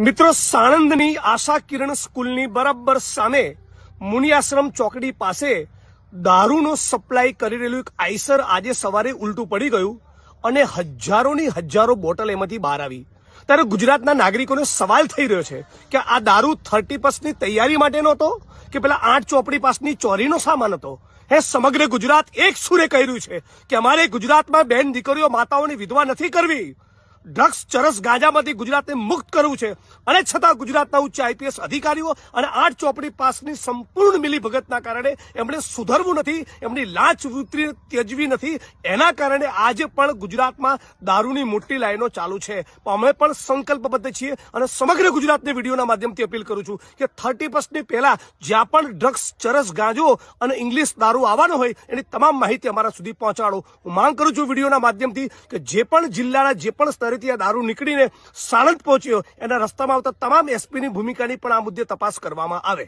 મિત્રો, સાણંદની આશા કિરણ સ્કૂલની બરાબર સામે મુનિયાશ્રમ ચોકડી પાસે દારૂનો સપ્લાય કરી રહેલું એક આઈસર આજે સવારે ઉલટું પડી ગયું અને હજારોની હજારો બોટલ એમાંથી બહાર આવી। ત્યારે ગુજરાતના નાગરિકોને સવાલ થઈ રહ્યો છે કે આ દારૂ 30+ તૈયારી માટેનો હતો કે પેલા 8 ચોપડી પાસની ચોરીનો સામાન હતો। સમગ્ર ગુજરાત એક સુરે કહી રહ્યું છે કે અમારે ગુજરાતમાં બહેન દીકરીઓ માતાઓની વિધવા નથી કરવી, ડ્રગ્સ ચરસ ગાંજામાંથી ગુજરાતને મુક્ત કરવું છે। અને છતાં ગુજરાતના ઉચ્ચ આઈપીએસ અધિકારીઓ અને 8 ચોપડી પાસની સંપૂર્ણ મિલીભગતના કારણે એમણે સુધરવું નથી, એમની લાંચ વૃત્તિ ત્યજવી નથી। એના કારણે આજે પણ ગુજરાતમાં દારૂની મોટી લાઈનો ચાલુ છે। અમે પણ સંકલ્પબદ્ધ છીએ અને સમગ્ર ગુજરાતને વિડીયોના માધ્યમથી અપીલ કરું છું કે 30+ પહેલા જ્યાં પણ ડ્રગ્સ ચરસ ગાંજો અને ઇંગ્લિશ દારૂ આવવાનો હોય એની તમામ માહિતી અમારા સુધી પહોંચાડો। હું માંગ કરું છું વિડીયોના માધ્યમથી કે જે પણ જિલ્લાના જે પણ સ્તરેથી આ દારૂ નીકળીને સાણંદ પહોંચ્યો એના રસ્તામાં આવતા તમામ એસપીની ભૂમિકાની પણ આ મુદ્દે તપાસ કરવામાં આવે।